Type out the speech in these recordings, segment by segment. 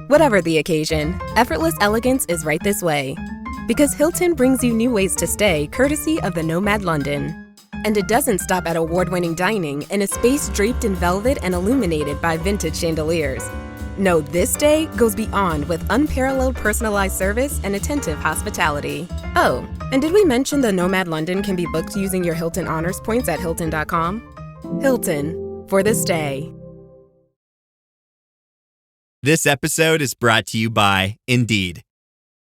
Whatever the occasion, effortless elegance is right this way. Because Hilton brings you new ways to stay courtesy of the Nomad London. And it doesn't stop at award-winning dining in a space draped in velvet and illuminated by vintage chandeliers. No, this day goes beyond with unparalleled personalized service and attentive hospitality. Oh, and did we mention the Nomad London can be booked using your Hilton Honors points at Hilton.com? Hilton, for the stay. This episode is brought to you by Indeed.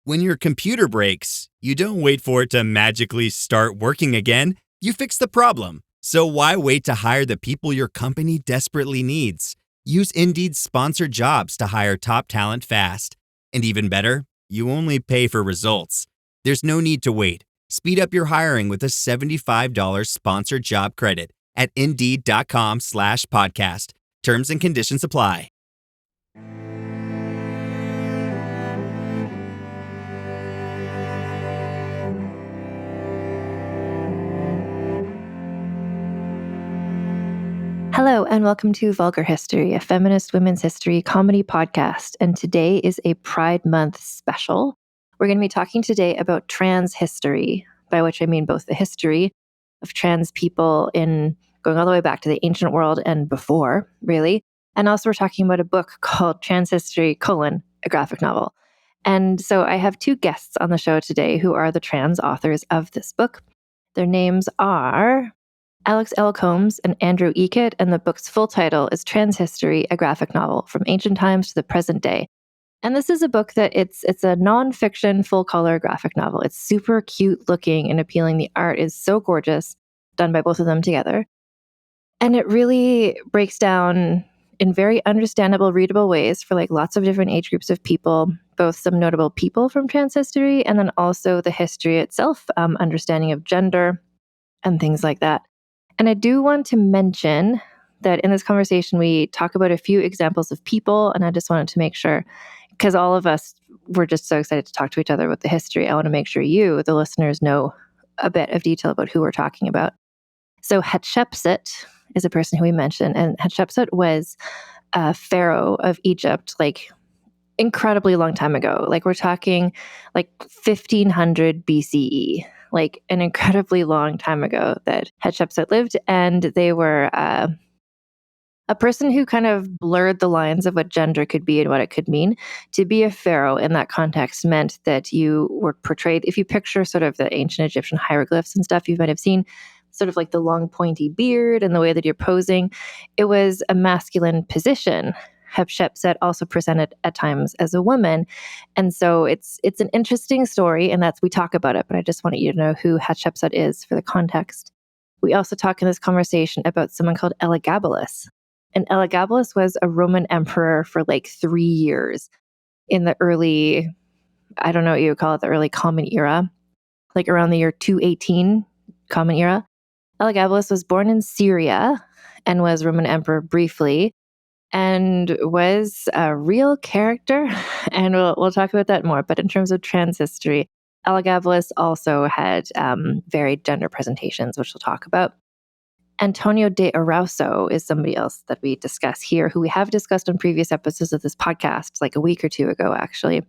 When your computer breaks, you don't wait for it to magically start working again. You fix the problem. So why wait to hire the people your company desperately needs? Use Indeed's sponsored jobs to hire top talent fast. And even better, you only pay for results. There's no need to wait. Speed up your hiring with a $75 sponsored job credit at Indeed.com/podcast. Terms and conditions apply. Hello, and welcome to Vulgar History, a feminist women's history comedy podcast. And today is a Pride Month special. We're going to be talking today about trans history, by which I mean both the history of trans people in going all the way back to the ancient world and before, really. And also we're talking about a book called Trans History, a graphic novel. And so I have two guests on the show today who are the trans authors of this book. Their names are Alex L. Combs and Andrew Eakett, and the book's full title is Trans History, a graphic novel from ancient times to the present day. And this is a book that it's a nonfiction, full-color graphic novel. It's super cute looking and appealing. The art is so gorgeous, done by both of them together. And it really breaks down in very understandable, readable ways for like lots of different age groups of people, both some notable people from trans history and then also the history itself, understanding of gender and things like that. And I do want to mention that in this conversation, we talk about a few examples of people, and I just wanted to make sure, because all of us were just so excited to talk to each other about the history, I want to make sure you, the listeners, know a bit of detail about who we're talking about. So Hatshepsut is a person who we mentioned, and Hatshepsut was a pharaoh of Egypt, like incredibly long time ago. Like we're talking like 1500 BCE. Like an incredibly long time ago that Hatshepsut lived, and they were a person who kind of blurred the lines of what gender could be and what it could mean. To be a pharaoh in that context meant that you were portrayed, if you picture sort of the ancient Egyptian hieroglyphs and stuff, you might have seen sort of like the long pointy beard and the way that you're posing. It was a masculine position. Hatshepsut also presented at times as a woman. And so it's an interesting story, and we talk about it, but I just wanted you to know who Hatshepsut is for the context. We also talk in this conversation about someone called Elagabalus. And Elagabalus was a Roman emperor for like 3 years in the early, I don't know what you would call it, the early Common Era, like around the year 218 Common Era. Elagabalus was born in Syria and was Roman emperor briefly, and was a real character, and we'll talk about that more. But in terms of trans history, Elagabalus also had varied gender presentations, which we'll talk about. Antonio de Arauso is somebody else that we discuss here, who we have discussed on previous episodes of this podcast, like a week or two ago, actually.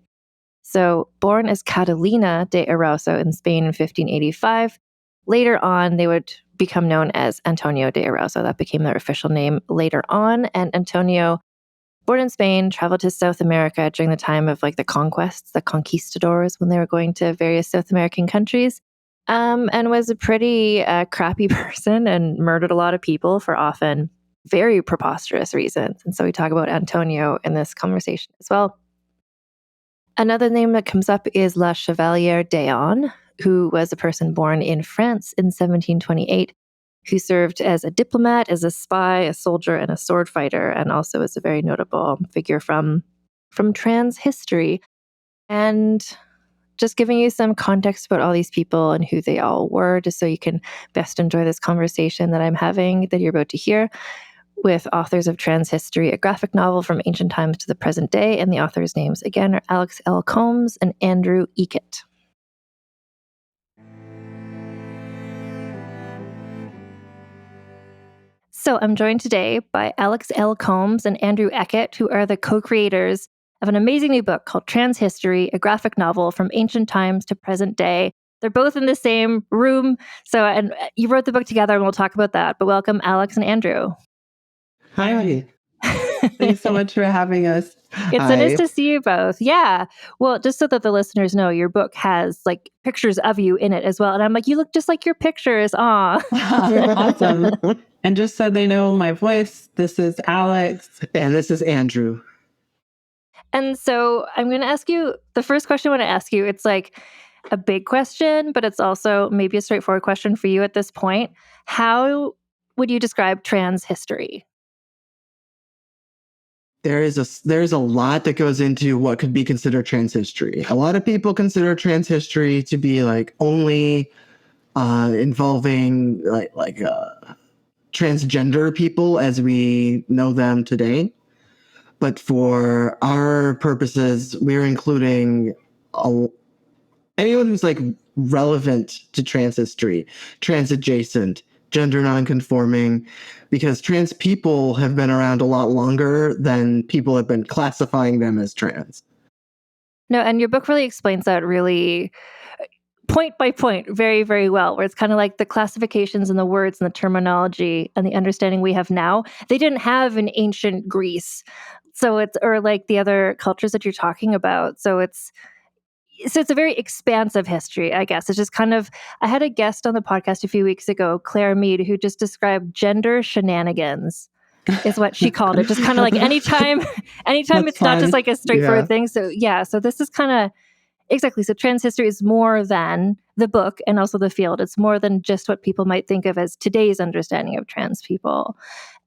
So born as Catalina de Arauso in Spain in 1585, later on they would become known as Antonio de Arauso. That became their official name later on. And Antonio, born in Spain, traveled to South America during the time of like the conquests, the conquistadors, when they were going to various South American countries, and was a pretty crappy person and murdered a lot of people for often very preposterous reasons. And so we talk about Antonio in this conversation as well. Another name that comes up is La Chevalière d'Eon, who was a person born in France in 1728, who served as a diplomat, as a spy, a soldier, and a sword fighter, and also is a very notable figure from trans history. And just giving you some context about all these people and who they all were, just so you can best enjoy this conversation that I'm having, that you're about to hear, with authors of Trans History, a graphic novel from ancient times to the present day. And the authors' names, again, are Alex L. Combs and Andrew Eakett. So I'm joined today by Alex L. Combs and Andrew Eakett, who are the co-creators of an amazing new book called Transhistory, a graphic novel from ancient times to present day. They're both in the same room. So, and you wrote the book together, and we'll talk about that. But welcome, Alex and Andrew. Hi. Thanks so much for having us. It's so nice to see you both. Yeah. Well, just so that the listeners know, your book has like pictures of you in it as well. And I'm like, you look just like your pictures. Aw. Awesome. And just so they know my voice, this is Alex. And this is Andrew. And so I'm going to ask you, the first question I want to ask you, it's like a big question, but it's also maybe a straightforward question for you at this point. How would you describe trans history? There's a lot that goes into what could be considered trans history. A lot of people consider trans history to be like only involving transgender people as we know them today. But for our purposes, we're including anyone who's like relevant to trans history, trans adjacent, gender nonconforming, because trans people have been around a lot longer than people have been classifying them as trans. No, and your book really explains that really point by point very, very well, where it's kind of like the classifications and the words and the terminology and the understanding we have now, they didn't have in ancient Greece. So it's, or like the other cultures that you're talking about. So it's a very expansive history, I guess. It's just kind of, I had a guest on the podcast a few weeks ago, Claire Mead, who just described gender shenanigans is what she called it. Just kind of like anytime it's fun. not just like a straightforward thing. So yeah, so this is kind of, exactly. So trans history is more than the book and also the field. It's more than just what people might think of as today's understanding of trans people.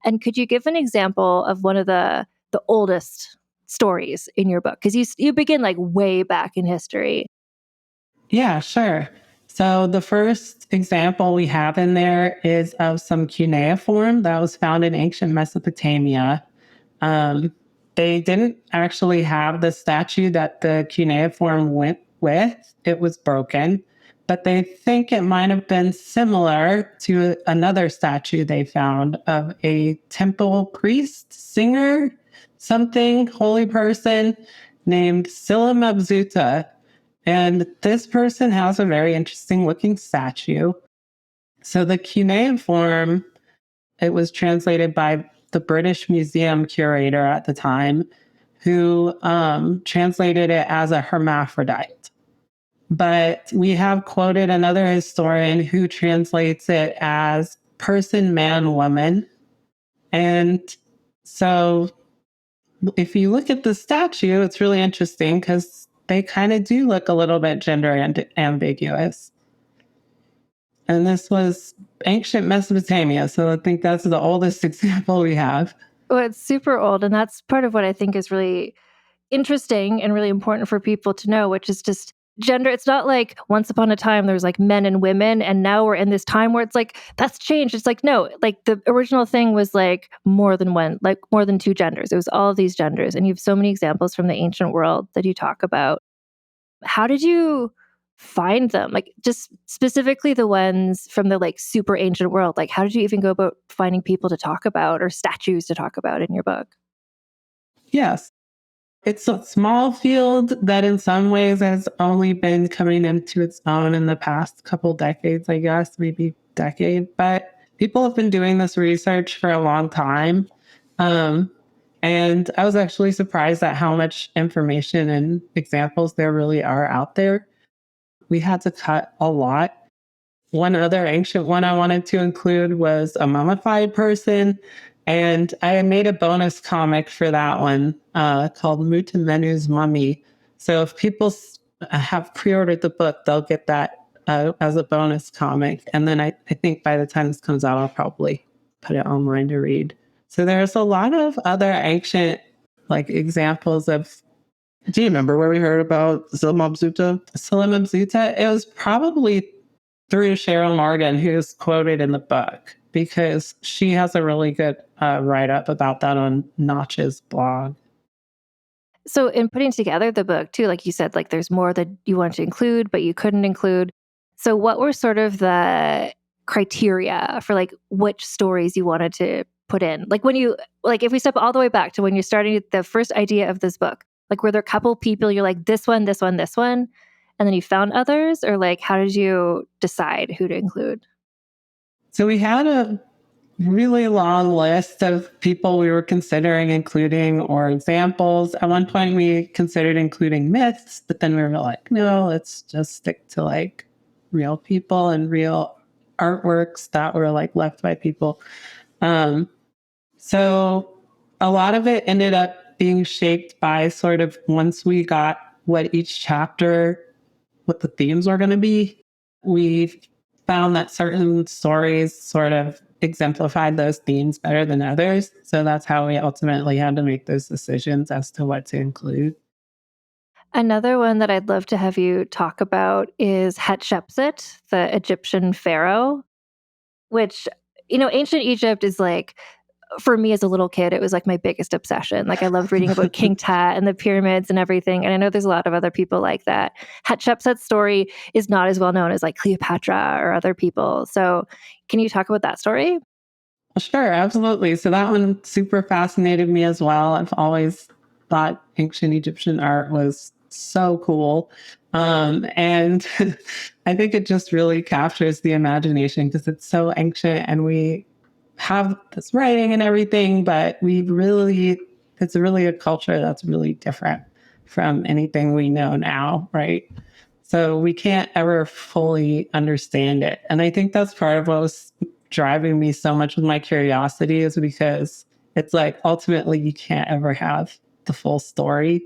And could you give an example of one of the oldest stories in your book? Because you begin like way back in history. Yeah, sure. So the first example we have in there is of some cuneiform that was found in ancient Mesopotamia. They didn't actually have the statue that the cuneiform went with. It was broken, but they think it might have been similar to another statue they found of a temple priest, singer, something, holy person named Silamabzuta. And this person has a very interesting looking statue. So the cuneiform, it was translated by the British Museum curator at the time, who translated it as a hermaphrodite. But we have quoted another historian who translates it as person, man, woman. And so if you look at the statue, it's really interesting because they kind of do look a little bit gender ambiguous. And this was ancient Mesopotamia. So I think that's the oldest example we have. Well, it's super old. And that's part of what I think is really interesting and really important for people to know, which is just gender. It's not like once upon a time there was like men and women, and now we're in this time where it's like that's changed. It's like, no, like the original thing was like more than one, like more than two genders. It was all of these genders. And you have so many examples from the ancient world that you talk about. How did you find them? Like just specifically the ones from the like super ancient world. Like how did you even go about finding people to talk about or statues to talk about in your book? Yes. It's a small field that in some ways has only been coming into its own in the past couple decades, I guess, maybe decade. But people have been doing this research for a long time. And I was actually surprised at how much information and examples there really are out there. We had to cut a lot. One other ancient one I wanted to include was a mummified person. And I made a bonus comic for that one called Mutamenu's Mummy. So if people have pre-ordered the book, they'll get that as a bonus comic. And then I think by the time this comes out, I'll probably put it online to read. So there's a lot of other ancient like examples of. Do you remember where we heard about Silamabzuta? Silamabzuta, it was probably through Cheryl Morgan, who's quoted in the book, because she has a really good write-up about that on Notch's blog. So in putting together the book too, like you said, like there's more that you wanted to include, but you couldn't include. So what were sort of the criteria for like which stories you wanted to put in? Like when you, like if we step all the way back to when you're starting the first idea of this book, Like, were there a couple people you're like, this one, this one, this one, and then you found others? Or like, how did you decide who to include? So we had a really long list of people we were considering including or examples. At one point, we considered including myths, but then we were like, no, let's just stick to like real people and real artworks that were like left by people. So a lot of it ended up being shaped by sort of once we got what each chapter, what the themes were going to be, we found that certain stories sort of exemplified those themes better than others. So that's how we ultimately had to make those decisions as to what to include. Another one that I'd love to have you talk about is Hatshepsut, the Egyptian pharaoh, which, ancient Egypt is like, for me as a little kid, it was like my biggest obsession. Like, I loved reading about King Tut and the pyramids and everything. And I know there's a lot of other people like that. Hatshepsut's story is not as well known as like Cleopatra or other people. So can you talk about that story? Sure, absolutely. So that one super fascinated me as well. I've always thought ancient Egyptian art was so cool. And I think it just really captures the imagination because it's so ancient and we have this writing and everything, but it's really a culture that's really different from anything we know now, right? So we can't ever fully understand it. And I think that's part of what was driving me so much with my curiosity is because it's like ultimately you can't ever have the full story.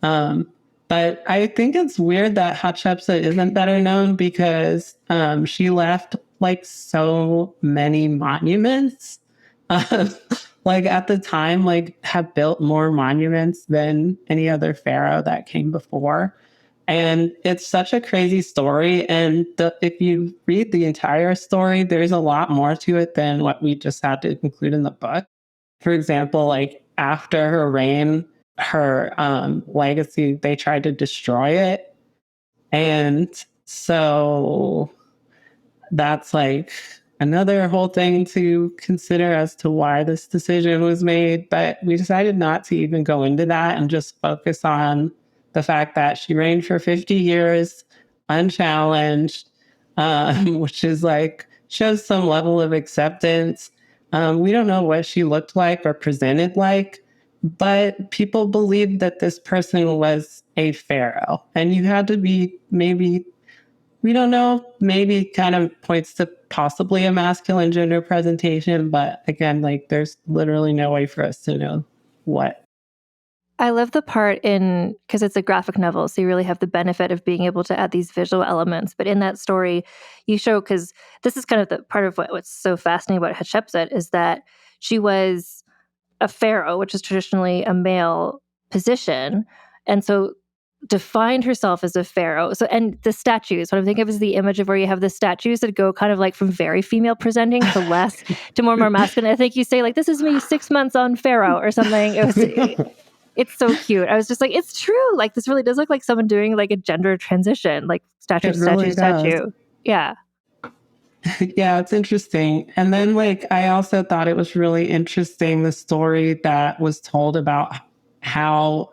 But I think it's weird that Hatshepsut isn't better known because she left like so many monuments. Like at the time, like have built more monuments than any other pharaoh that came before. And it's such a crazy story. And if you read the entire story, there's a lot more to it than what we just had to include in the book. For example, like after her reign, her legacy, they tried to destroy it. And so that's like another whole thing to consider as to why this decision was made. But we decided not to even go into that and just focus on the fact that she reigned for 50 years unchallenged, which is like shows some level of acceptance. We don't know what she looked like or presented like, but people believed that this person was a pharaoh. And you had to be maybe we don't know, maybe kind of points to possibly a masculine gender presentation, but again, like there's literally no way for us to know what. I love the part because it's a graphic novel, so you really have the benefit of being able to add these visual elements. But in that story, you show, because this is kind of the part of what's so fascinating about Hatshepsut is that she was a pharaoh, which is traditionally a male position. And so defined herself as a pharaoh. So, and the statues, what I'm thinking of is the image of where you have the statues that go kind of like from very female presenting to less to more masculine. I think you say like, this is me 6 months on pharaoh or something. It's so cute. I was just like, it's true. Like, this really does look like someone doing like a gender transition, like statue, It really does. statue. Yeah. Yeah, it's interesting. And then like I also thought it was really interesting the story that was told about how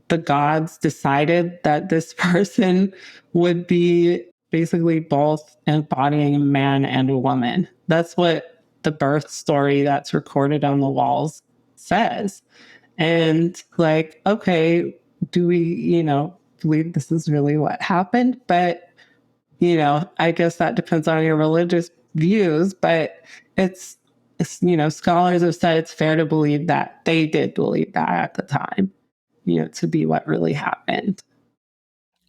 the gods decided that this person would be basically both embodying a man and a woman. That's what the birth story that's recorded on the walls says. And like, okay, do we, believe this is really what happened? But, I guess that depends on your religious views, but it's scholars have said it's fair to believe that they did believe that at the time, to be what really happened.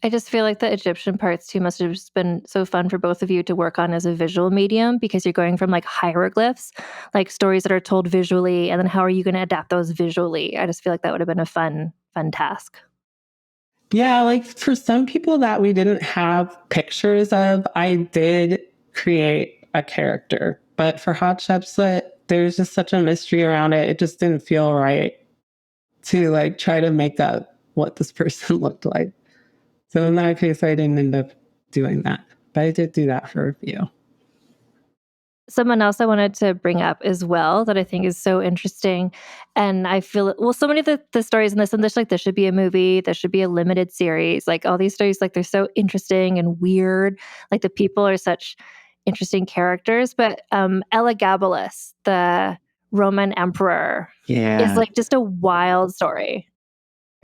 I just feel like the Egyptian parts too must have just been so fun for both of you to work on as a visual medium because you're going from like hieroglyphs, like stories that are told visually, and then how are you going to adapt those visually? I just feel like that would have been a fun task. Yeah, like for some people that we didn't have pictures of, I did create a character. But for Hatshepsut, there's just such a mystery around it. It just didn't feel right to like try to make up what this person looked like. So in that case, I didn't end up doing that. But I did do that for a few. Someone else I wanted to bring up as well that I think is so interesting. And I feel, well, so many of the stories in this, and this should be a movie, there should be a limited series. Like all these stories, like they're so interesting and weird. Like the people are such interesting characters. But Elagabalus, the Roman emperor, is like just a wild story.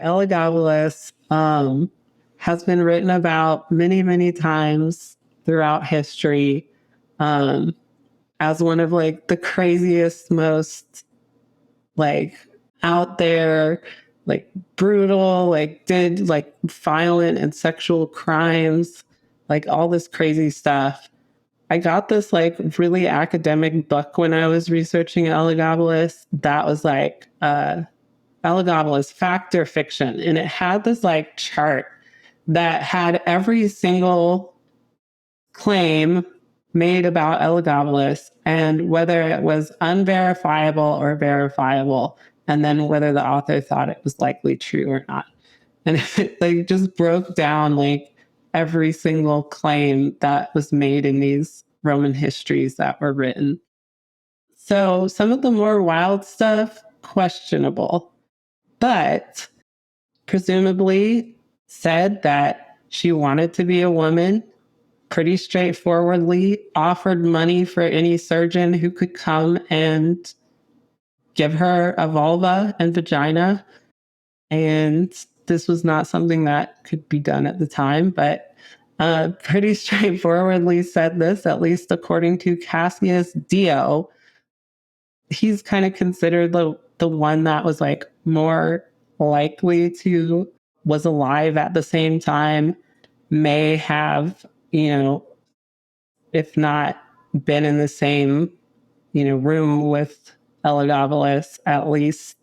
Elagabalus has been written about many, many times throughout history. As one of like the craziest, most like out there, like brutal, like did like violent and sexual crimes, like all this crazy stuff. I got this like really academic book when I was researching Elagabalus that was like Elagabalus Fact or Fiction. And it had this like chart that had every single claim made about Elagabalus and whether it was unverifiable or verifiable, and then whether the author thought it was likely true or not. And it like just broke down like every single claim that was made in these Roman histories that were written. So some of the more wild stuff, questionable, but presumably said that she wanted to be a woman, pretty straightforwardly offered money for any surgeon who could come and give her a vulva and vagina. And this was not something that could be done at the time, but pretty straightforwardly said this, at least according to Cassius Dio. He's kind of considered the one that was like more likely to was alive at the same time, may have, if not been in the same, room with Elagabalus, at least,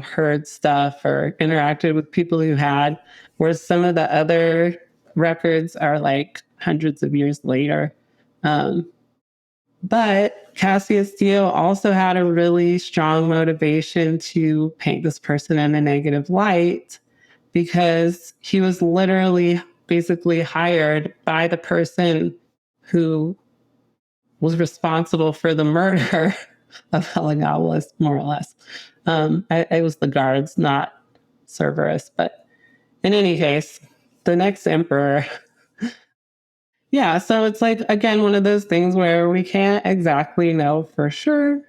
heard stuff or interacted with people who had, whereas some of the other records are like hundreds of years later. But Cassius Dio also had a really strong motivation to paint this person in a negative light because he was literally basically hired by the person who was responsible for the murder of Elagabalus, more or less. It was the guards, not Cerberus. But in any case, the next emperor. Yeah, so it's like, again, one of those things where we can't exactly know for sure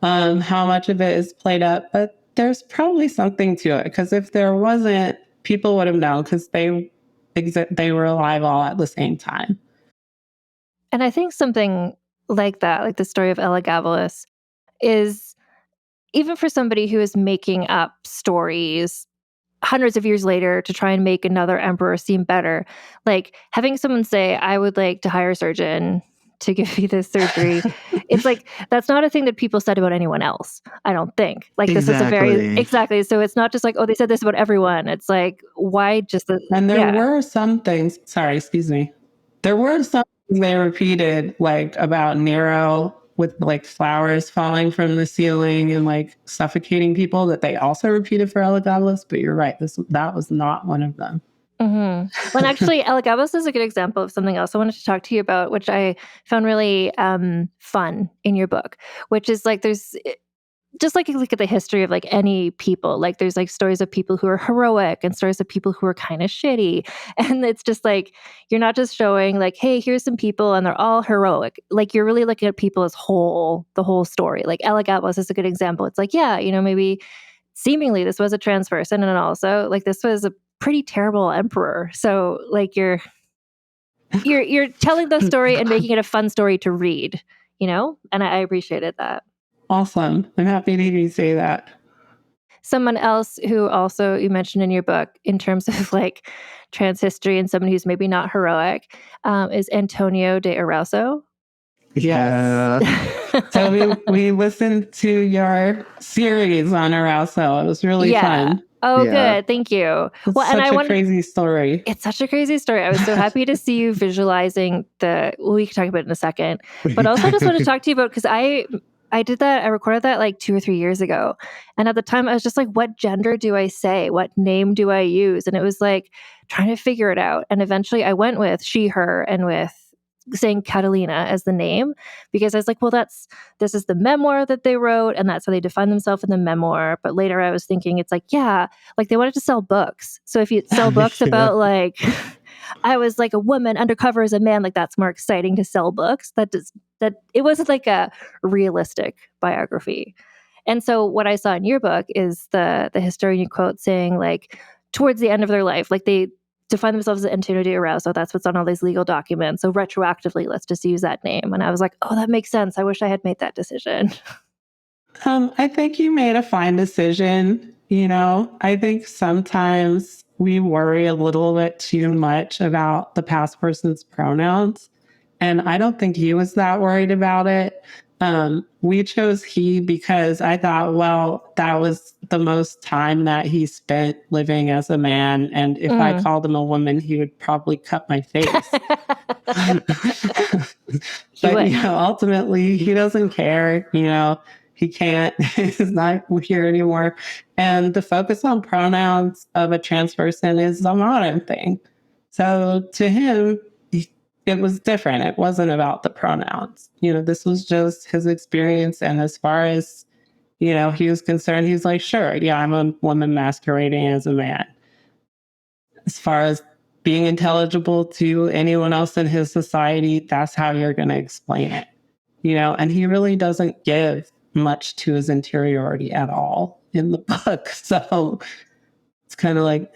how much of it is played up, but there's probably something to it, because if there wasn't, people would have known because they were alive all at the same time. And I think something like that, like the story of Elagabalus, is even for somebody who is making up stories hundreds of years later to try and make another emperor seem better, like having someone say, I would like to hire a surgeon to give me this surgery. It's like, that's not a thing that people said about anyone else, I don't think. Like this is a very, exactly. So it's not just like, oh, they said this about everyone. It's like, why just the, and there were some things, there were some things they repeated, like about Nero with like flowers falling from the ceiling and like suffocating people, that they also repeated for Elagabalus. But you're right, that was not one of them. Mm-hmm. Well, actually, Elagabalus is a good example of something else I wanted to talk to you about, which I found really fun in your book, which is like there's just like you look at the history of like any people, like there's like stories of people who are heroic and stories of people who are kind of shitty. And it's just like, you're not just showing like, hey, here's some people and they're all heroic. Like you're really looking at people as the whole story. Like Elagabalus is a good example. It's like, yeah, maybe seemingly this was a trans person, and also like this was a pretty terrible emperor. So like you're telling the story and making it a fun story to read, and I appreciated that. Awesome. I'm happy to hear you say that. Someone else who also you mentioned in your book in terms of like trans history and someone who's maybe not heroic is Antonio de Arauso. Yes. So we listened to your series on Arauso. It was really fun. Oh, good. Thank you. It's crazy story. It's such a crazy story. I was so happy to see you visualizing we can talk about it in a second. But also I just want to talk to you about, because I did that. I recorded that like 2 or 3 years ago. And at the time I was just like, what gender do I say? What name do I use? And it was like trying to figure it out. And eventually I went with she, her, and with saying Catalina as the name, because I was like, well, this is the memoir that they wrote, and that's how they define themselves in the memoir. But later I was thinking, it's like, yeah, like they wanted to sell books. So if you sell books about like, I was like a woman undercover as a man, like that's more exciting to sell books. That it wasn't like a realistic biography. And so what I saw in your book is the historian you quote saying like towards the end of their life, like they define themselves as Antonio de Arauso. That's what's on all these legal documents. So retroactively, let's just use that name. And I was like, oh, that makes sense. I wish I had made that decision. I think you made a fine decision. I think sometimes we worry a little bit too much about the past person's pronouns. And I don't think he was that worried about it. We chose he because I thought, well, that was the most time that he spent living as a man. And if I called him a woman, he would probably cut my face. But, ultimately, he doesn't care. He can't, he's not here anymore. And the focus on pronouns of a trans person is a modern thing. So to him, it was different. It wasn't about the pronouns. This was just his experience. And as far as, he was concerned, he was like, sure, yeah, I'm a woman masquerading as a man. As far as being intelligible to anyone else in his society, that's how you're going to explain it. And he really doesn't give much to his interiority at all in the book. So it's kind of like,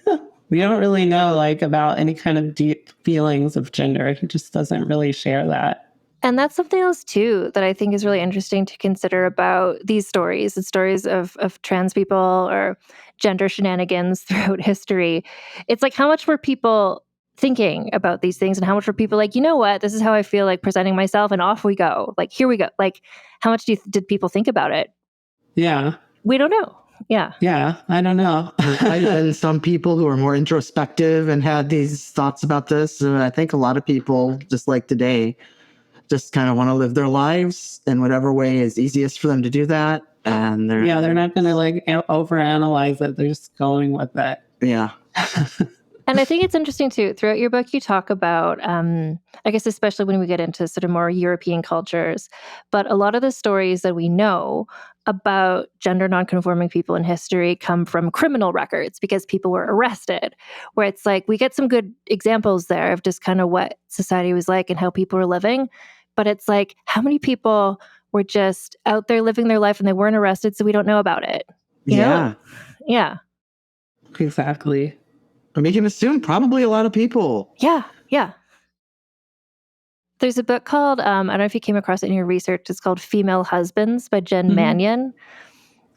we don't really know about any kind of deep feelings of gender. He just doesn't really share that. And that's something else too that I think is really interesting to consider about these stories, the stories of trans people or gender shenanigans throughout history. It's like, how much were people thinking about these things, and how much were people like, you know what, this is how I feel like presenting myself, and off we go. Like, here we go. Like, how much did people think about it? Yeah. We don't know. Yeah. Yeah, I don't know. And some people who are more introspective and had these thoughts about this, I think a lot of people, just like today, just kind of want to live their lives in whatever way is easiest for them to do that. And they're not going to overanalyze it. They're just going with it. Yeah. And I think it's interesting too, throughout your book, you talk about, I guess, especially when we get into sort of more European cultures, but a lot of the stories that we know about gender nonconforming people in history come from criminal records because people were arrested, where it's like, we get some good examples there of just kind of what society was like and how people were living. But it's like, how many people were just out there living their life and they weren't arrested, so we don't know about it? You know? Yeah. Exactly. We can assume probably a lot of people. Yeah. There's a book called, I don't know if you came across it in your research, it's called Female Husbands by Jen Mannion.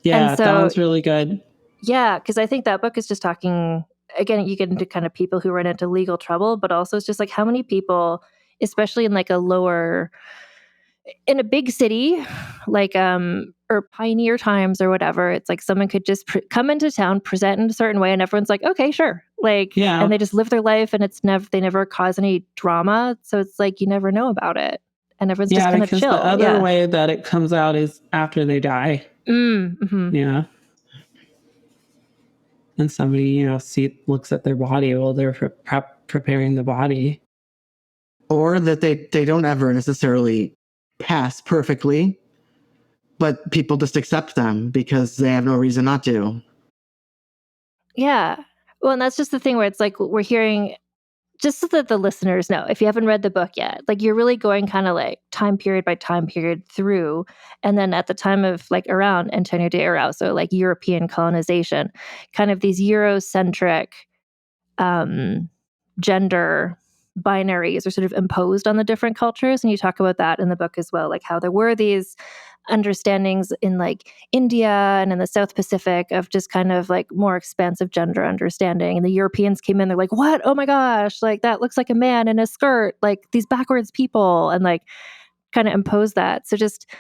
Yeah, so, that one's really good. Yeah, because I think that book is just talking, again, you get into kind of people who run into legal trouble, but also it's just like how many people, especially in like in a big city, like, or pioneer times or whatever, it's like someone could just come into town, present in a certain way, and everyone's like, okay, sure. Like, and they just live their life, and they never cause any drama. So it's like, you never know about it. And everyone's just kind of chill. The other way that it comes out is after they die. Mm-hmm. Yeah. And somebody, looks at their body while they're preparing the body. Or that they don't ever necessarily pass perfectly, but people just accept them because they have no reason not to. Yeah. Well, and that's just the thing where it's like we're hearing, just so that the listeners know, if you haven't read the book yet, like you're really going kind of like time period by time period through. And then at the time of like around Antonio de Arauso, like European colonization, kind of these Eurocentric gender binaries are sort of imposed on the different cultures. And you talk about that in the book as well, like how there were these understandings in like India and in the South Pacific of just kind of like more expansive gender understanding. And the Europeans came in, they're like, what? Oh my gosh, like that looks like a man in a skirt, like these backwards people, and like kind of impose that. So just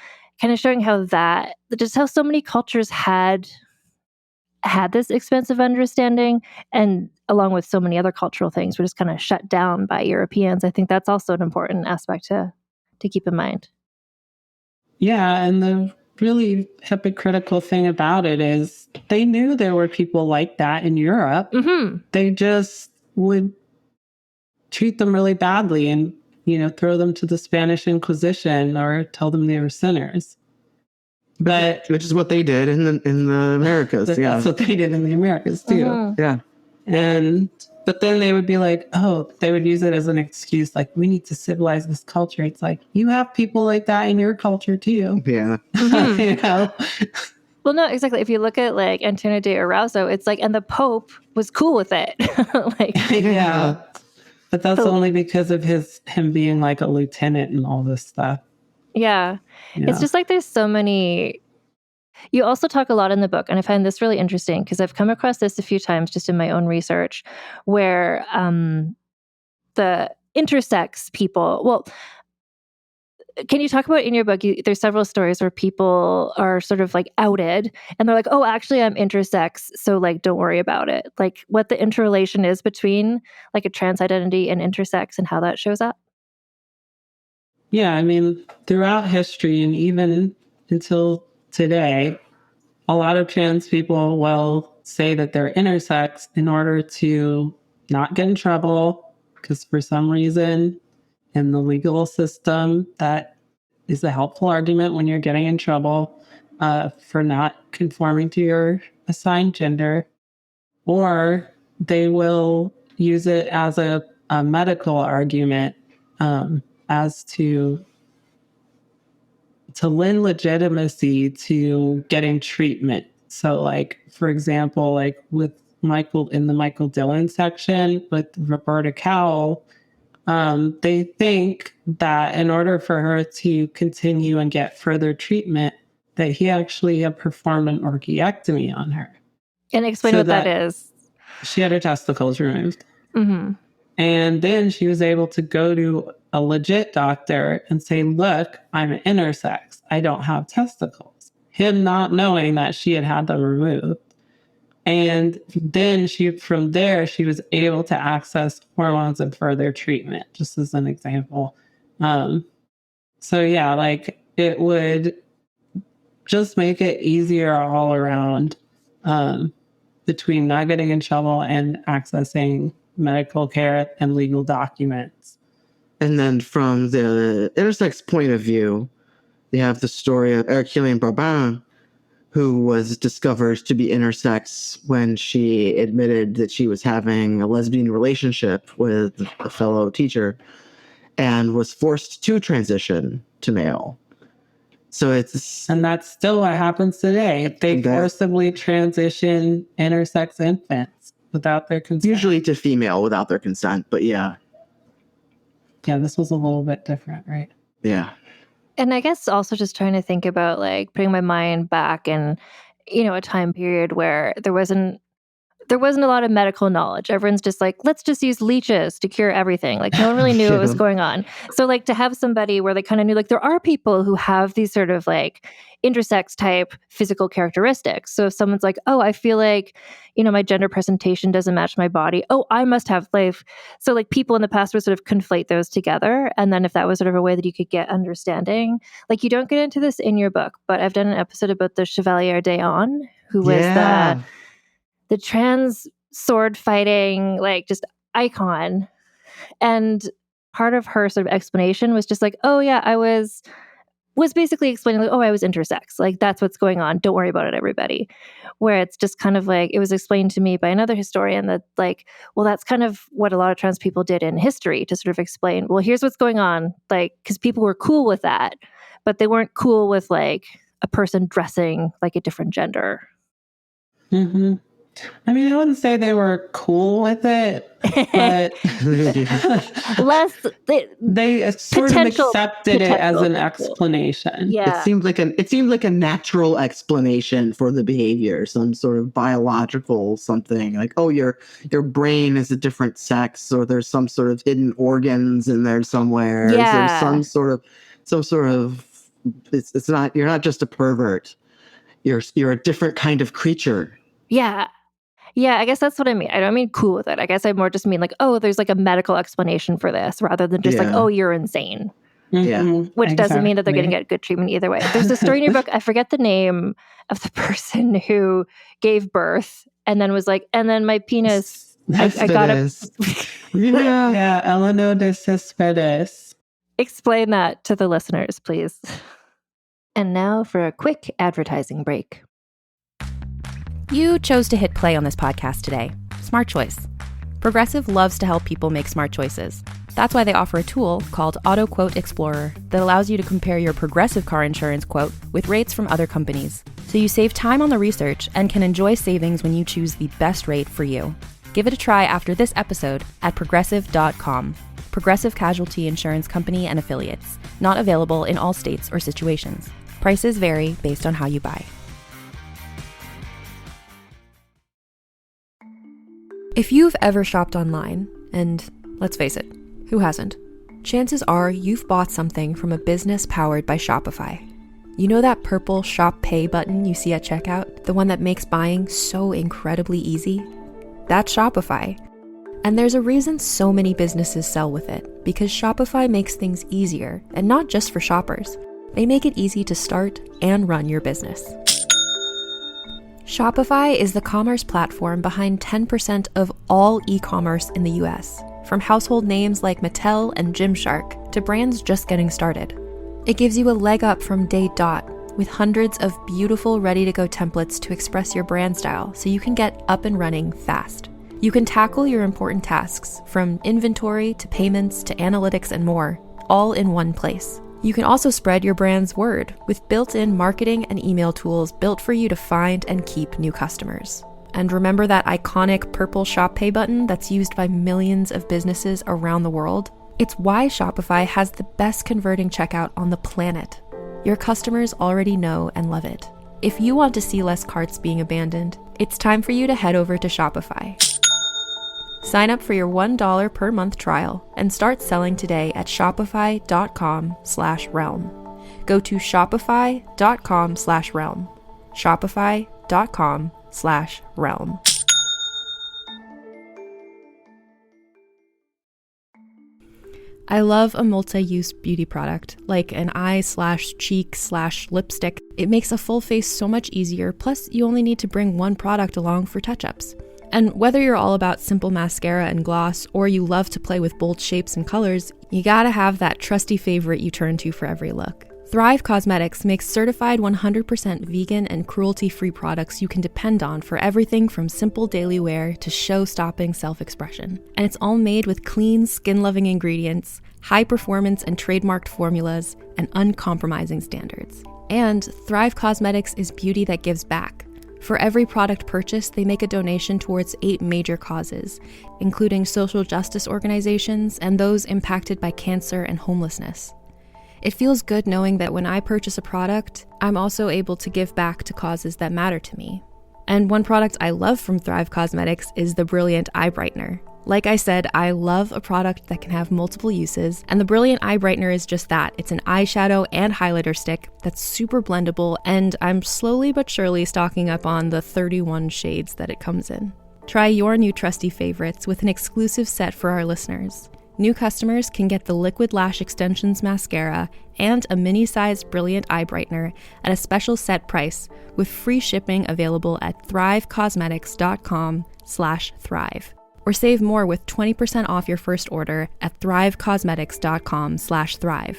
kind of showing how how so many cultures had this expansive understanding, and along with so many other cultural things were just kind of shut down by Europeans. I think that's also an important aspect to keep in mind. Yeah, and the really hypocritical thing about it is they knew there were people like that in Europe. Mm-hmm. They just would treat them really badly and throw them to the Spanish Inquisition or tell them they were sinners. But which is what they did in the Americas. That's what they did in the Americas too. Mm-hmm. Yeah. But then they would be like, they would use it as an excuse, like, we need to civilize this culture. It's like, you have people like that in your culture too. Yeah. Mm-hmm. Well, no, exactly. If you look at like Antonio de Arauzo, it's like, and the Pope was cool with it. Yeah. But that's only because of him being like a lieutenant and all this stuff. Yeah. It's just like there's so many. You also talk a lot in the book, and I find this really interesting because I've come across this a few times just in my own research, where the intersex people, well, can you talk about in your book, there's several stories where people are sort of like outed and they're like, oh, actually I'm intersex, so like don't worry about it. Like what the interrelation is between like a trans identity and intersex and how that shows up? Yeah, I mean, throughout history and even until today, a lot of trans people will say that they're intersex in order to not get in trouble, because for some reason in the legal system, that is a helpful argument when you're getting in trouble for not conforming to your assigned gender. Or they will use it as a medical argument as to lend legitimacy to getting treatment. So like, for example, like with Michael in the Michael Dillon section with Roberta Cowell, they think that in order for her to continue and get further treatment, that he actually had performed an orchiectomy on her. And explain what that is. She had her testicles removed. Mm-hmm. And then she was able to go to a legit doctor and say, look, I'm intersex. I don't have testicles. Him not knowing that she had them removed. And then from there, she was able to access hormones and further treatment, just as an example. So yeah, like it would just make it easier all around between not getting in trouble and accessing medical care and legal documents. And then from the intersex point of view, you have the story of Hercule Barbin, who was discovered to be intersex when she admitted that she was having a lesbian relationship with a fellow teacher and was forced to transition to male. And that's still what happens today. They forcibly transition intersex infants without their consent. Usually to female without their consent, but yeah. Yeah, this was a little bit different, right? Yeah. And I guess also just trying to think about like putting my mind back in, a time period where there wasn't a lot of medical knowledge. Everyone's just like, let's just use leeches to cure everything. Like no one really knew what was going on. So like to have somebody where they kind of knew like there are people who have these sort of like intersex type physical characteristics. So if someone's like, oh, I feel like, my gender presentation doesn't match my body. Oh, I must have life. So like people in the past would sort of conflate those together. And then if that was sort of a way that you could get understanding, like you don't get into this in your book, but I've done an episode about the Chevalier d'Eon, who was the trans sword fighting, like just icon. And part of her sort of explanation was just like, oh yeah, I was basically explaining like, oh, I was intersex. Like that's what's going on. Don't worry about it, everybody. Where it's just kind of like, it was explained to me by another historian that like, well, that's kind of what a lot of trans people did in history to sort of explain, well, here's what's going on. Like, because people were cool with that, but they weren't cool with like a person dressing like a different gender. Mm-hmm. I mean, I wouldn't say they were cool with it, but they sort of accepted it as an explanation. Yeah. It seemed like a natural explanation for the behavior, some sort of biological something like, oh, your brain is a different sex, or there's some sort of hidden organs in there somewhere. Yeah. There's some sort of it's not, you're not just a pervert. You're a different kind of creature. Yeah. Yeah, I guess that's what I mean. I don't mean cool with it. I guess I more just mean like, oh, there's like a medical explanation for this rather than just like, oh, you're insane. Yeah. Which doesn't mean that they're going to get good treatment either way. There's a story in your book, I forget the name of the person who gave birth and then was like, and then my penis, I got it. Yeah, Eleanor de Cespedes. Explain that to the listeners, please. And now for a quick advertising break. You chose to hit play on this podcast today. Smart choice. Progressive loves to help people make smart choices. That's why they offer a tool called Auto Quote Explorer that allows you to compare your Progressive car insurance quote with rates from other companies. So you save time on the research and can enjoy savings when you choose the best rate for you. Give it a try after this episode at progressive.com. Progressive Casualty Insurance Company and Affiliates. Not available in all states or situations. Prices vary based on how you buy. If you've ever shopped online, and let's face it, who hasn't? Chances are you've bought something from a business powered by Shopify. You know that purple Shop Pay button you see at checkout? The one that makes buying so incredibly easy? That's Shopify. And there's a reason so many businesses sell with it, because Shopify makes things easier, and not just for shoppers. They make it easy to start and run your business. Shopify is the commerce platform behind 10% of all e-commerce in the US, from household names like Mattel and Gymshark to brands just getting started. It gives you a leg up from day dot, with hundreds of beautiful ready-to-go templates to express your brand style so you can get up and running fast. You can tackle your important tasks, from inventory to payments to analytics and more, all in one place. You can also spread your brand's word with built-in marketing and email tools built for you to find and keep new customers. And remember that iconic purple Shop Pay button that's used by millions of businesses around the world? It's why Shopify has the best converting checkout on the planet. Your customers already know and love it. If you want to see less carts being abandoned, it's time for you to head over to Shopify. Sign up for your $1 per month trial and start selling today at shopify.com/realm. Go to shopify.com/realm. Shopify.com/realm. I love a multi-use beauty product, like an eye/cheek/lipstick. It makes a full face so much easier, plus you only need to bring one product along for touch-ups. And whether you're all about simple mascara and gloss, or you love to play with bold shapes and colors, you gotta have that trusty favorite you turn to for every look. Thrive Cosmetics makes certified 100% vegan and cruelty-free products you can depend on for everything from simple daily wear to show-stopping self-expression. And it's all made with clean, skin-loving ingredients, high-performance and trademarked formulas, and uncompromising standards. And Thrive Cosmetics is beauty that gives back. For every product purchased, they make a donation towards 8 major causes, including social justice organizations and those impacted by cancer and homelessness. It feels good knowing that when I purchase a product, I'm also able to give back to causes that matter to me. And one product I love from Thrive Cosmetics is the Brilliant Eye Brightener. Like I said, I love a product that can have multiple uses, and the Brilliant Eye Brightener is just that. It's an eyeshadow and highlighter stick that's super blendable, and I'm slowly but surely stocking up on the 31 shades that it comes in. Try your new trusty favorites with an exclusive set for our listeners. New customers can get the Liquid Lash Extensions Mascara and a mini-sized Brilliant Eye Brightener at a special set price, with free shipping available at thrivecosmetics.com/thrive. Or save more with 20% off your first order at thrivecosmetics.com/thrive.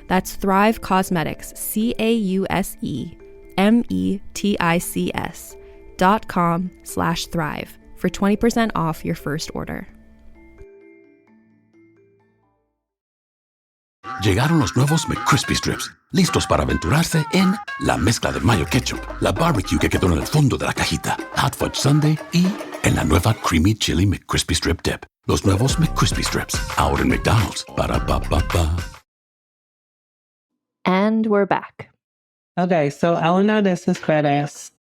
That's Thrive Cosmetics, CAUSEMETICS.com/thrive for 20% off your first order. Llegaron los nuevos McCrispy Strips, listos para aventurarse en la mezcla de mayo ketchup, la barbecue que quedó en el fondo de la cajita, Hot Fudge Sundae y en la nueva Creamy Chili McCrispy Strip Dip. Los nuevos McCrispy Strips, ahora en McDonald's. Para pa pa pa. And we're back. Okay, so Eleonodus Perez,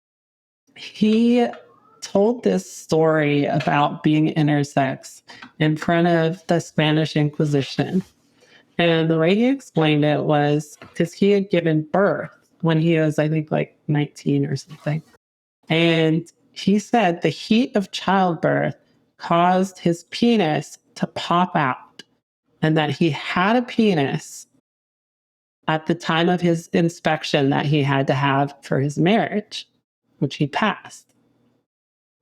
he told this story about being intersex in front of the Spanish Inquisition. And the way he explained it was because he had given birth when he was, I think, like 19 or something. And he said the heat of childbirth caused his penis to pop out, and that he had a penis at the time of his inspection that he had to have for his marriage, which he passed.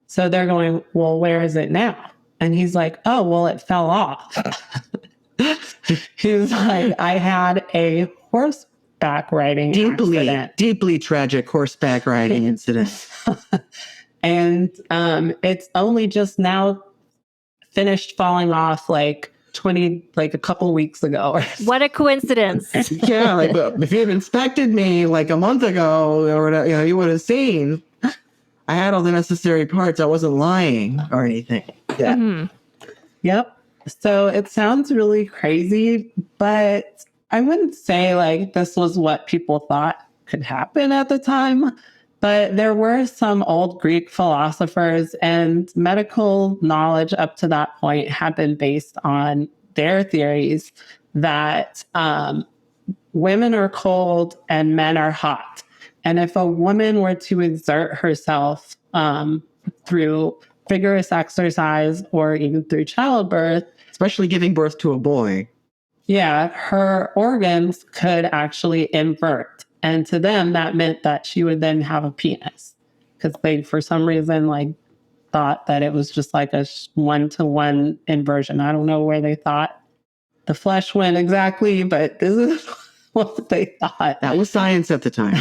So they're going, well, where is it now? And he's like, oh, well, it fell off. He was like, I had a horseback riding accident. Deeply tragic horseback riding incident. And it's only just now finished falling off like a couple weeks ago. What a coincidence. Yeah, like, but if you had inspected me like a month ago, or whatever, you would have seen I had all the necessary parts. I wasn't lying or anything. Yeah. Mm-hmm. Yep. So it sounds really crazy, but I wouldn't say like this was what people thought could happen at the time. But there were some old Greek philosophers, and medical knowledge up to that point had been based on their theories that women are cold and men are hot. And if a woman were to exert herself through vigorous exercise or even through childbirth, especially giving birth to a boy, yeah, her organs could actually invert. And to them, that meant that she would then have a penis, because they, for some reason, like thought that it was just like a 1-to-1 inversion. I don't know where they thought the flesh went exactly, but this is what they thought. That was science at the time.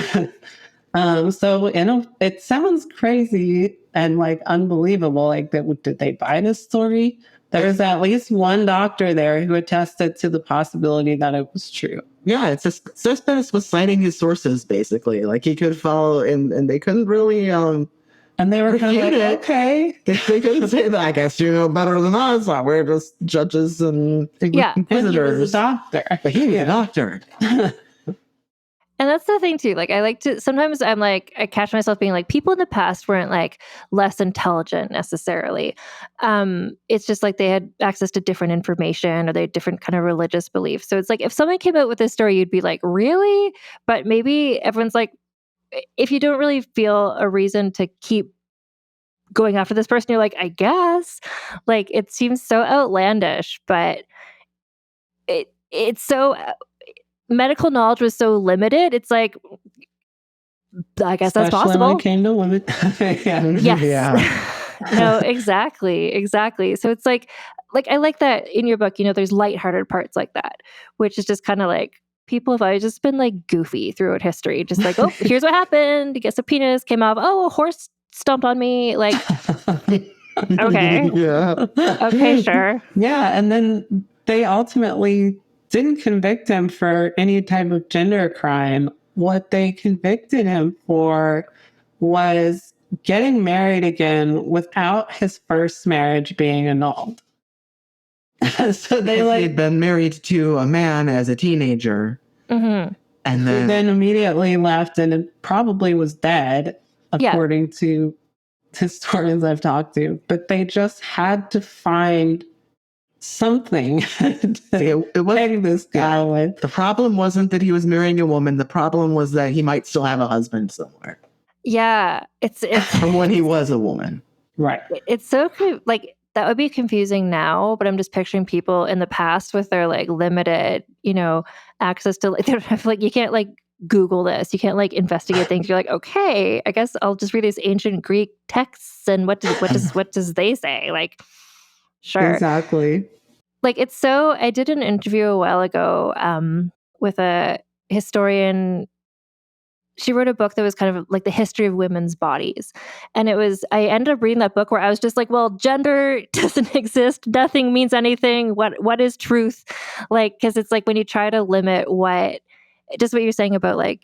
So it sounds crazy and like unbelievable. Like, did they buy this story? There was at least one doctor there who attested to the possibility that it was true. Yeah, it's just Cespedes was citing his sources, basically. Like, he could follow, and they couldn't really and they were kind of like, okay. They couldn't say that. I guess you know better than us. We're just judges and inquisitors. He was a doctor. But he was a doctor. And that's the thing too. Like, I like to, sometimes I'm like, I catch myself being like, people in the past weren't like less intelligent necessarily. It's just like they had access to different information, or they had different kind of religious beliefs. So it's like, if someone came out with this story, you'd be like, really? But maybe everyone's like, if you don't really feel a reason to keep going after this person, you're like, I guess. Like, it seems so outlandish, but it's so... medical knowledge was so limited. It's like, I guess that's possible. When it came to women. Yes. Yeah. No, exactly. So it's like I like that in your book, there's lighthearted parts like that, which is just kind of like, people have always just been like goofy throughout history. Just like, oh, here's what happened. Guess a penis came off. Oh, a horse stomped on me. Like, okay. Yeah. Okay, sure. Yeah. And then they ultimately didn't convict him for any type of gender crime. What they convicted him for was getting married again without his first marriage being annulled. So they'd been married to a man as a teenager. Mm-hmm. And then immediately left, and it probably was dead, according to historians I've talked to. But they just had to find something to hang this guy with. The problem wasn't that he was marrying a woman. The problem was that he might still have a husband somewhere. Yeah, it's from when he was a woman. Right. It's so like, that would be confusing now, but I'm just picturing people in the past with their like limited, access to, like, they don't have, like, you can't like Google this, you can't like investigate things. You're like, okay, I guess I'll just read these ancient Greek texts, and what does they say? Like, sure. Exactly. Like, it's so, I did an interview a while ago with a historian. She wrote a book that was kind of like the history of women's bodies. And I ended up reading that book where I was just like, well, gender doesn't exist. Nothing means anything. What is truth? Like, because it's like when you try to limit what you're saying about, like,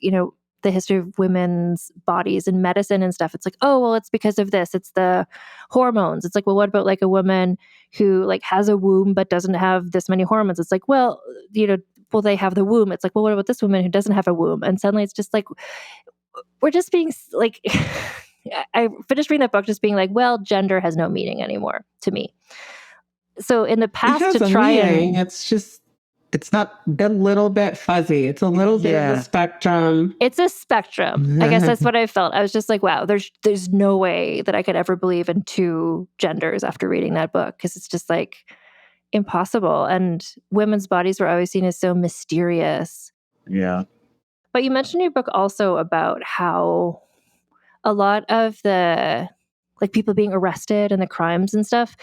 the history of women's bodies in medicine and stuff. It's like, oh, well, it's because of this. It's the hormones. It's like, well, what about like a woman who like has a womb but doesn't have this many hormones? It's like, well, well, they have the womb. It's like, well, what about this woman who doesn't have a womb? And suddenly it's just like, we're just being like, I finished reading that book just being like, well, gender has no meaning anymore to me. So in the past, it's not a little bit fuzzy. It's a little bit of a spectrum. It's a spectrum. I guess that's what I felt. I was just like, wow, there's no way that I could ever believe in two genders after reading that book, because it's just like impossible. And women's bodies were always seen as so mysterious. Yeah. But you mentioned in your book also about how a lot of the like people being arrested and the crimes and stuff,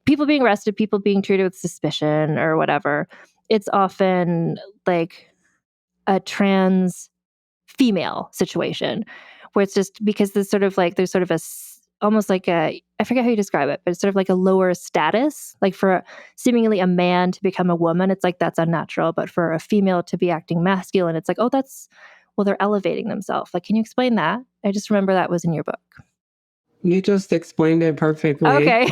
people being arrested, people being treated with suspicion or whatever, it's often like a trans female situation where it's just because there's sort of almost like I forget how you describe it, but it's sort of like a lower status. Like for seemingly a man to become a woman, it's like that's unnatural. But for a female to be acting masculine, it's like, oh, they're elevating themselves. Like, can you explain that? I just remember that was in your book. You just explained it perfectly. Okay.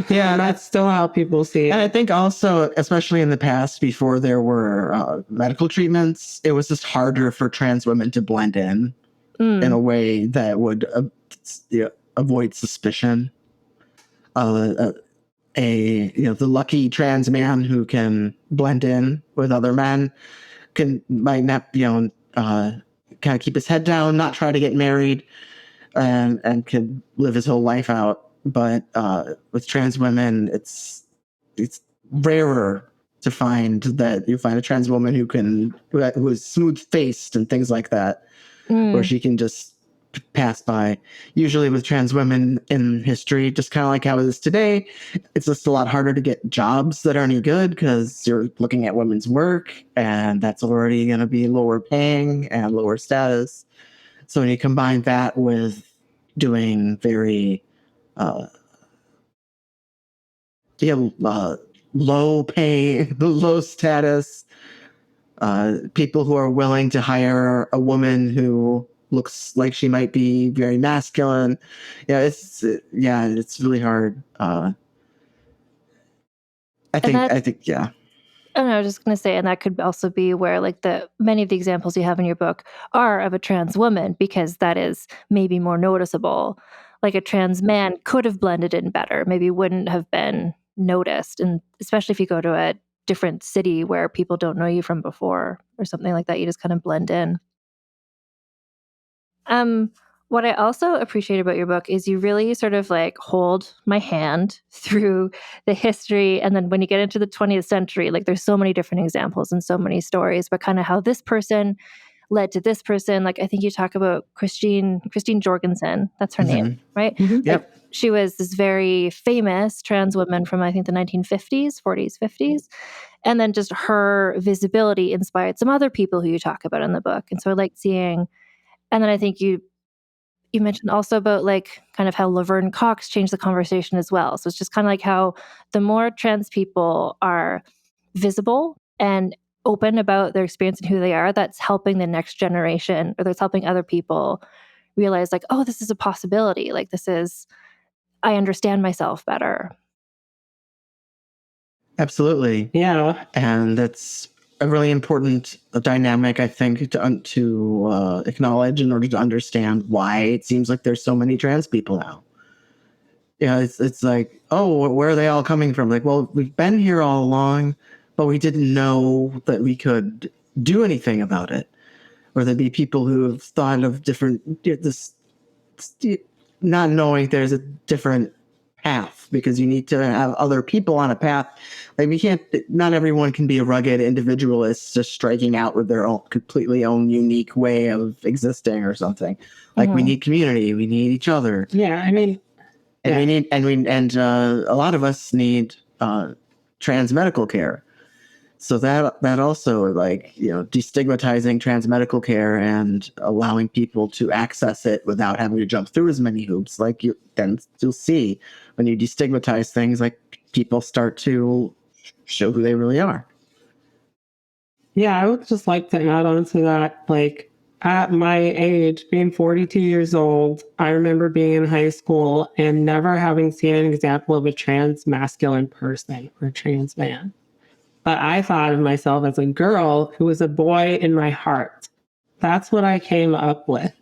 Yeah, that's still how people see it. And I think also, especially in the past, before there were medical treatments, it was just harder for trans women to blend in a way that would avoid suspicion. The lucky trans man who can blend in with other men might not, kind of keep his head down, not try to get married, and could live his whole life out. But with trans women, it's rarer to find that you find a trans woman who is smooth faced and things like that, where she can just pass by. Usually with trans women in history, just kind of like how it is today, it's just a lot harder to get jobs that are any good because you're looking at women's work, and that's already going to be lower paying and lower status. So when you combine that with doing very low pay, low status, people who are willing to hire a woman who looks like she might be very masculine. It's really hard. I think. Oh, no, I was just going to say, and that could also be where like many of the examples you have in your book are of a trans woman, because that is maybe more noticeable. Like a trans man could have blended in better, maybe wouldn't have been noticed. And especially if you go to a different city where people don't know you from before or something like that, you just kind of blend in. What I also appreciate about your book is you really sort of like hold my hand through the history. And then when you get into the 20th century, like there's so many different examples and so many stories, but kind of how this person led to this person. Like I think you talk about Christine Jorgensen, that's her name, right? Yep. Like, she was this very famous trans woman from I think the 1950s, 40s, 50s. And then just her visibility inspired some other people who you talk about in the book. And so I like seeing, and then I think you mentioned also about like kind of how Laverne Cox changed the conversation as well. So it's just kind of like how the more trans people are visible and open about their experience and who they are, that's helping the next generation, or that's helping other people realize like, oh, this is a possibility. Like I understand myself better. Absolutely. Yeah. And that's a really important dynamic, I think, to acknowledge in order to understand why it seems like there's so many trans people now. It's like, oh, where are they all coming from? Like, well, we've been here all along, but we didn't know that we could do anything about it. Or there'd be people who have thought of not knowing there's a different path, because you need to have other people on a path. Like not everyone can be a rugged individualist just striking out with their own completely own unique way of existing or something. Like we need community, we need each other. Yeah, I mean, and a lot of us need trans medical care. So that also, like, destigmatizing trans medical care and allowing people to access it without having to jump through as many hoops. Like you'll see when you destigmatize things, like people start to show who they really are. Yeah, I would just like to add on to that. Like at my age, being 42 years old, I remember being in high school and never having seen an example of a trans masculine person or trans man. But I thought of myself as a girl who was a boy in my heart. That's what I came up with.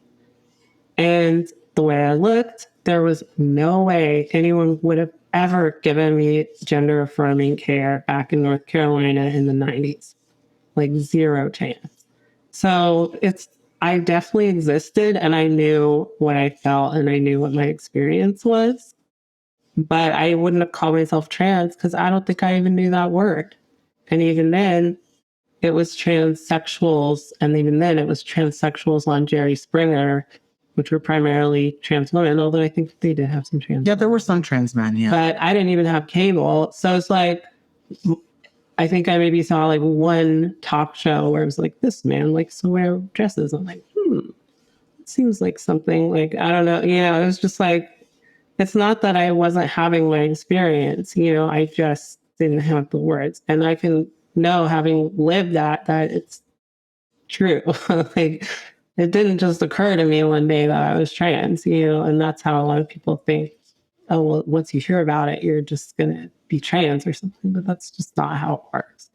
And the way I looked, there was no way anyone would have ever given me gender affirming care back in North Carolina in the 90s. Like zero chance. So I definitely existed, and I knew what I felt and I knew what my experience was. But I wouldn't have called myself trans because I don't think I even knew that word. And even then, it was transsexuals. And even then, it was transsexuals on Jerry Springer, which were primarily trans women, although I think they did have some trans. Yeah, there were some trans men, yeah. But I didn't even have cable. So it's like, I think I maybe saw like one talk show where it was like, this man likes to wear dresses. I'm like, it seems like something like, I don't know. Yeah, it was just like, it's not that I wasn't having my experience, I just didn't have the words. And I can know, having lived that it's true. Like, it didn't just occur to me one day that I was trans, and that's how a lot of people think, oh, well, once you hear about it, you're just going to be trans or something. But that's just not how it works.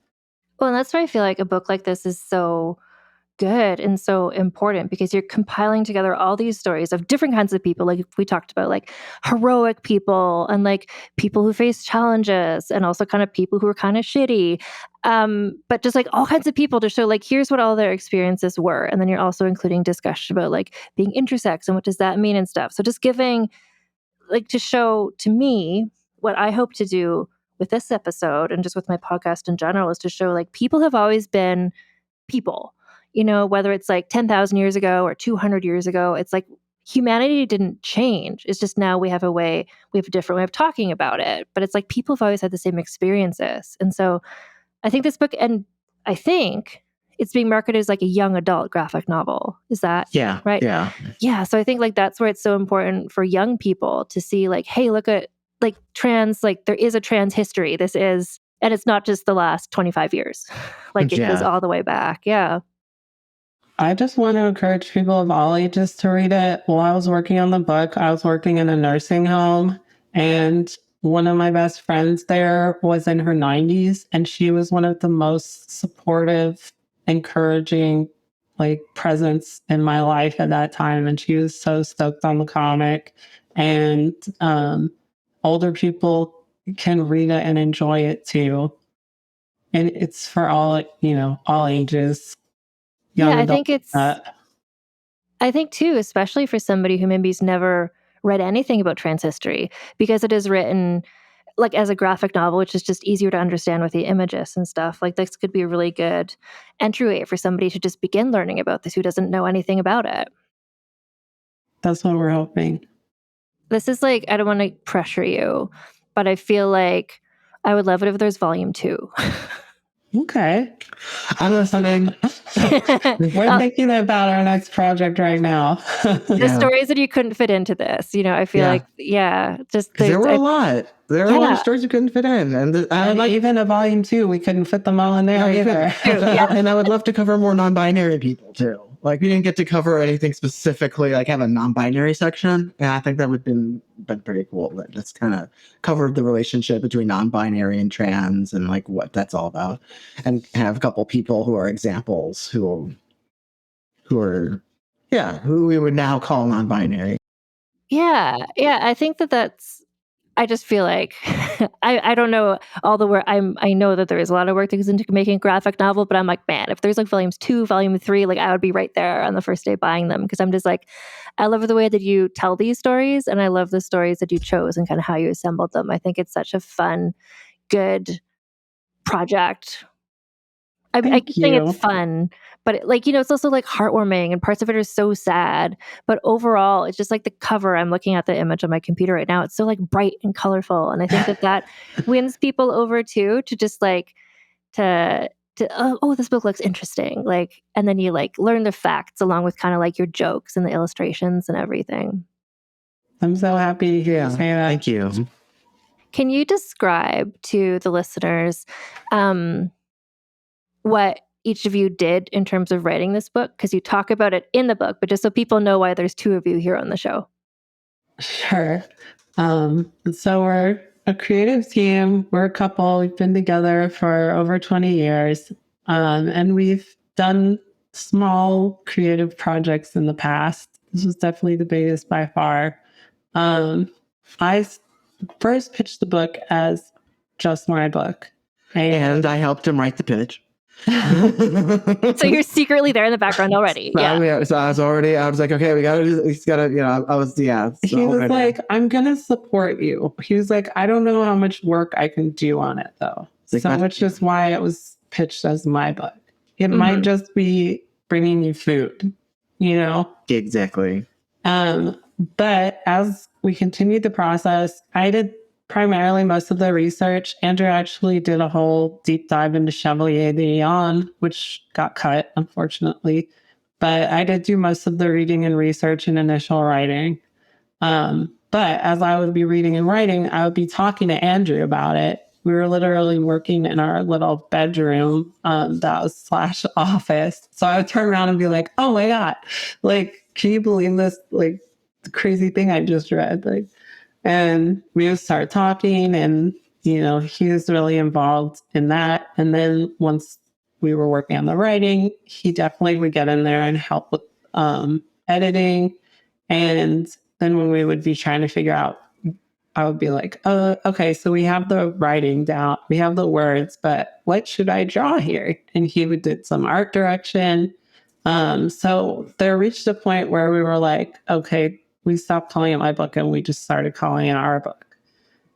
Well, and that's why I feel like a book like this is so good and so important, because you're compiling together all these stories of different kinds of people, like we talked about, like heroic people and like people who face challenges, and also kind of people who are kind of shitty, but just like all kinds of people to show like, here's what all their experiences were. And then you're also including discussion about like being intersex and what does that mean and stuff. So just giving, like, to show to me what I hope to do with this episode and just with my podcast in general is to show like people have always been people, whether it's like 10,000 years ago or 200 years ago. It's like humanity didn't change. It's just now we have a different way of talking about it. But it's like people have always had the same experiences. And so I think this book, and I think it's being marketed as like a young adult graphic novel. Is that right? Yeah. So I think like that's where it's so important for young people to see like, hey, look at like trans, like there is a trans history. And it's not just the last 25 years. Like it goes all the way back. Yeah. I just want to encourage people of all ages to read it. While I was working on the book, I was working in a nursing home, and one of my best friends there was in her 90s, and she was one of the most supportive, encouraging, like, presence in my life at that time. And she was so stoked on the comic. And older people can read it and enjoy it too. And it's for all, all ages. I think too, especially for somebody who maybe's never read anything about trans history, because it is written like as a graphic novel, which is just easier to understand with the images and stuff. Like this could be a really good entryway for somebody to just begin learning about this who doesn't know anything about it. That's what we're hoping. This is like, I don't want to pressure you, but I feel like I would love it if there's volume 2. Okay. I'm listening. We're thinking about our next project right now. The stories that you couldn't fit into this, I feel like, just there were a lot. There were a lot of stories you couldn't fit in. And even a volume 2, we couldn't fit them all in there either. And I would love to cover more non-binary people too. Like we didn't get to cover anything specifically, like have a non-binary section. And I think that would have been pretty cool. That just kind of covered the relationship between non-binary and trans and like what that's all about. And have a couple people who are examples who we would now call non-binary. Yeah. I think I just feel like I don't know all the work. I know that there is a lot of work that goes into making a graphic novel, but I'm like, man, if there's like volumes 2, volume 3, like I would be right there on the first day buying them, because I'm just like, I love the way that you tell these stories, and I love the stories that you chose and kind of how you assembled them. I think it's such a fun, good project. I keep saying it's fun, but it's also like heartwarming, and parts of it are so sad. But overall, it's just like the cover. I'm looking at the image on my computer right now. It's so like bright and colorful, and I think that wins people over too. To just like to this book looks interesting. Like, and then you like learn the facts along with kind of like your jokes and the illustrations and everything. I'm so happy to hear you say that. Thank you. Can you describe to the listeners what each of you did in terms of writing this book? Because you talk about it in the book, but just so people know why there's 2 of you here on the show. Sure. So we're a creative team. We're a couple. We've been together for over 20 years. And we've done small creative projects in the past. This was definitely the biggest by far. I first pitched the book as just my book. And I helped him write the pitch. So you're secretly there in the background already. So I was like, okay, we gotta, I was. He was like, I'm gonna support you. He was like, I don't know how much work I can do on it though. So which is why it was pitched as my book. It might just be bringing you food, Exactly. But as we continued the process, I did primarily most of the research. Andrew actually did a whole deep dive into Chevalier d'Eon, which got cut, unfortunately. But I did do most of the reading and research and initial writing. But as I would be reading and writing, I would be talking to Andrew about it. We were literally working in our little bedroom that was / office. So I would turn around and be like, oh my God, like, can you believe this? Like, the crazy thing I just read. Like, and we would start talking, and, he was really involved in that. And then once we were working on the writing, he definitely would get in there and help with editing. And then when we would be trying to figure out, I would be like, okay, so we have the writing down, we have the words, but what should I draw here? And he would do some art direction. So there reached a point where we were like, okay, we stopped calling it my book and we just started calling it our book.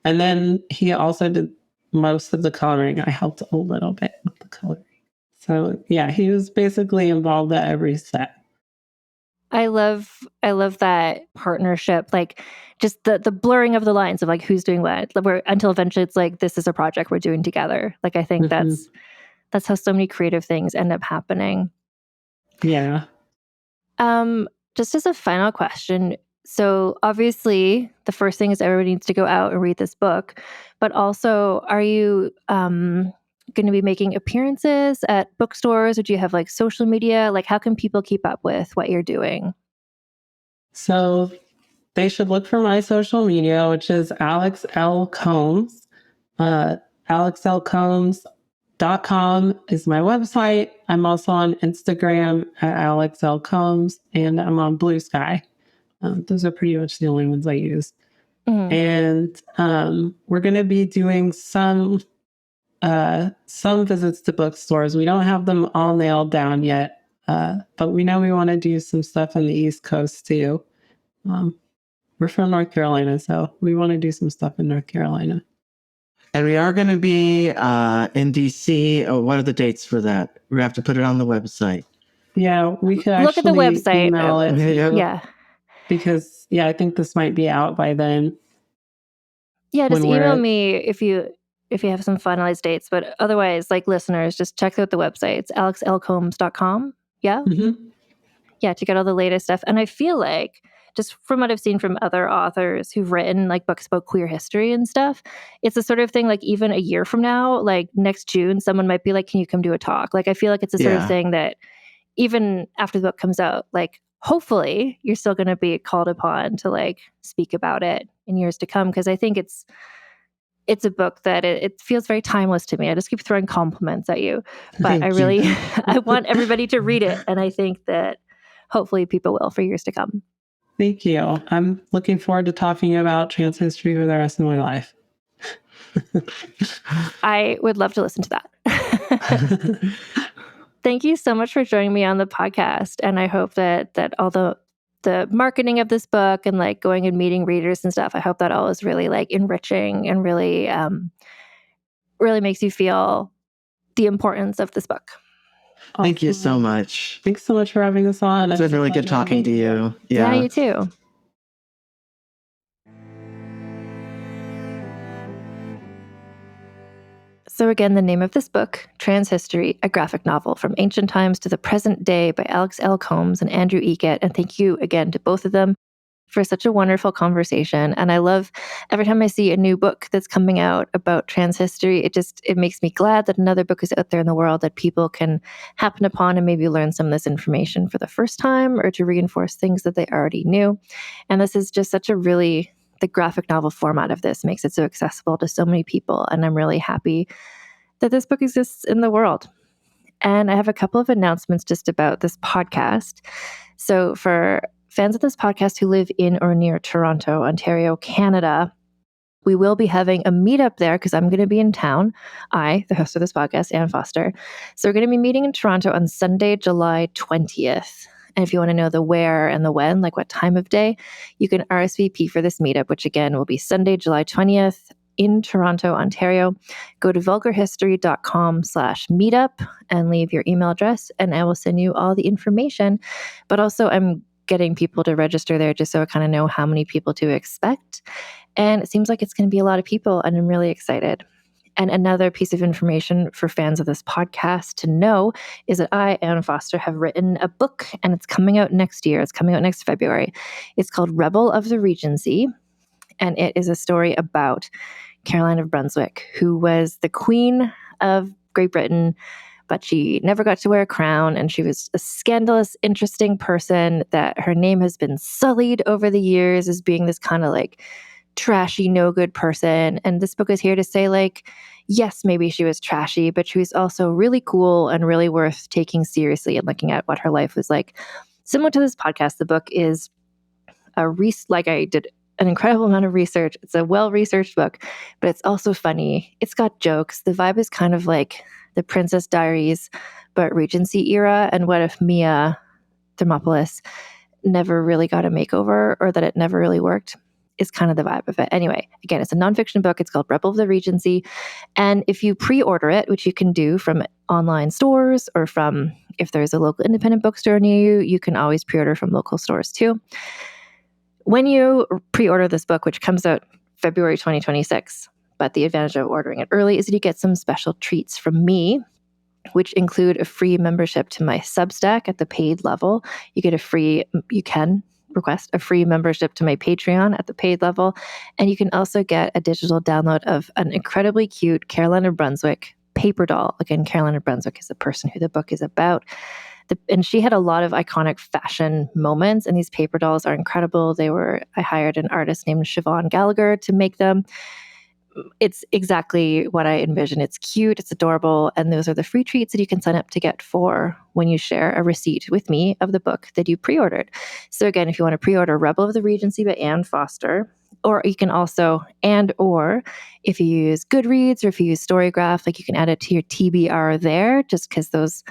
And then he also did most of the coloring. I helped a little bit with the coloring. So yeah, he was basically involved at every step. I love that partnership, like just the blurring of the lines of like who's doing what, until eventually it's like, this is a project we're doing together. Like, I think that's how so many creative things end up happening. Yeah. Just as a final question, so obviously the first thing is everybody needs to go out and read this book, but also, are you going to be making appearances at bookstores, or do you have like social media? Like, how can people keep up with what you're doing? So they should look for my social media, which is Alex L. Combs. AlexLCombs.com is my website. I'm also on Instagram at Alex L. Combs, and I'm on Blue Sky. Those are pretty much the only ones I use. And we're going to be doing some visits to bookstores. We don't have them all nailed down yet, but we know we want to do some stuff on the East Coast too. We're from North Carolina, so we want to do some stuff in North Carolina. And we are going to be in DC. Oh, what are the dates for that? We have to put it on the website. Yeah, we could look at the website. Email it. Yeah. Because, I think this might be out by then. Yeah, just email me if you have some finalized dates. But otherwise, like, listeners, just check out the website. It's alexlcombs.com. Yeah? Mm-hmm. Yeah, to get all the latest stuff. And I feel like, just from what I've seen from other authors who've written like books about queer history and stuff, it's the sort of thing, like, even a year from now, like next June, someone might be like, can you come do a talk? Like, I feel like it's the sort of thing that even after the book comes out, like, hopefully you're still going to be called upon to like speak about it in years to come. Because I think it's a book that it feels very timeless to me. I just keep throwing compliments at you, but I want everybody to read it. And I think that hopefully people will for years to come. Thank you. I'm looking forward to talking about trans history for the rest of my life. I would love to listen to that. Thank you so much for joining me on the podcast. And I hope that all the marketing of this book and like going and meeting readers and stuff, I hope that all is really like enriching and really, really makes you feel the importance of this book. Thank you so much. Thanks so much for having us on. It's been really good talking to you. Yeah, you too. So again, the name of this book, Trans History, a graphic novel from ancient times to the present day by Alex L. Combs and Andrew Eakett. And thank you again to both of them for such a wonderful conversation. And I love every time I see a new book that's coming out about trans history, it makes me glad that another book is out there in the world that people can happen upon and maybe learn some of this information for the first time or to reinforce things that they already knew. And this is just the graphic novel format of this makes it so accessible to so many people. And I'm really happy that this book exists in the world. And I have a couple of announcements just about this podcast. So for fans of this podcast who live in or near Toronto, Ontario, Canada, we will be having a meetup there because I'm going to be in town. I, the host of this podcast, Anne Foster. So we're going to be meeting in Toronto on Sunday, July 20th. And if you want to know the where and the when, like what time of day, you can RSVP for this meetup, which again will be Sunday, July 20th in Toronto, Ontario. Go to vulgarhistory.com/meetup and leave your email address, and I will send you all the information. But also, I'm getting people to register there just so I kind of know how many people to expect. And it seems like it's going to be a lot of people, and I'm really excited. And another piece of information for fans of this podcast to know is that I, Anne Foster, have written a book, and it's coming out next year. It's coming out next February. It's called Rebel of the Regency, and it is a story about Caroline of Brunswick, who was the Queen of Great Britain, but she never got to wear a crown, and she was a scandalous, interesting person that her name has been sullied over the years as being this kind of like trashy, no good person. And this book is here to say, like, yes, maybe she was trashy, but she was also really cool and really worth taking seriously and looking at what her life was like. Similar to this podcast, the book is like I did an incredible amount of research. It's a well-researched book, but it's also funny. It's got jokes. The vibe is kind of like the Princess Diaries, but Regency era. And what if Mia Thermopolis never really got a makeover, or that it never really worked? Is kind of the vibe of it. Anyway, again, it's a nonfiction book. It's called Rebel of the Regency. And if you pre-order it, which you can do from online stores or from, if there's a local independent bookstore near you, you can always pre-order from local stores too. When you pre-order this book, which comes out February 2026, but the advantage of ordering it early is that you get some special treats from me, which include a free membership to my Substack at the paid level. You can request a free membership to my Patreon at the paid level. And you can also get a digital download of an incredibly cute Caroline of Brunswick paper doll. Again, Caroline of Brunswick is the person who the book is about. And she had a lot of iconic fashion moments, and these paper dolls are incredible. I hired an artist named Siobhan Gallagher to make them. It's exactly what I envision. It's cute, it's adorable, and those are the free treats that you can sign up to get for when you share a receipt with me of the book that you pre-ordered. So again, if you want to pre-order Rebel of the Regency by Anne Foster, or you can also, or if you use Goodreads or if you use Storygraph, like you can add it to your TBR there, just because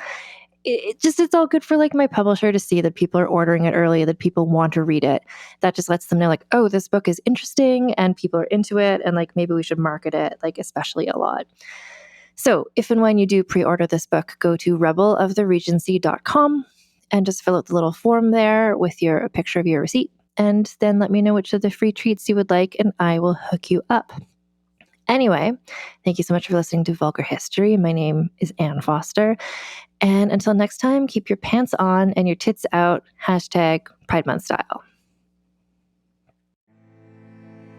it's all good for like my publisher to see that people are ordering it early, that people want to read it. That just lets them know like, oh, this book is interesting and people are into it, and like maybe we should market it like especially a lot. So if and when you do pre-order this book, go to rebeloftheregency.com and just fill out the little form there with a picture of your receipt, and then let me know which of the free treats you would like, and I will hook you up. Anyway, thank you so much for listening to Vulgar History. My name is Anne Foster. And until next time, keep your pants on and your tits out. #Pride Month style.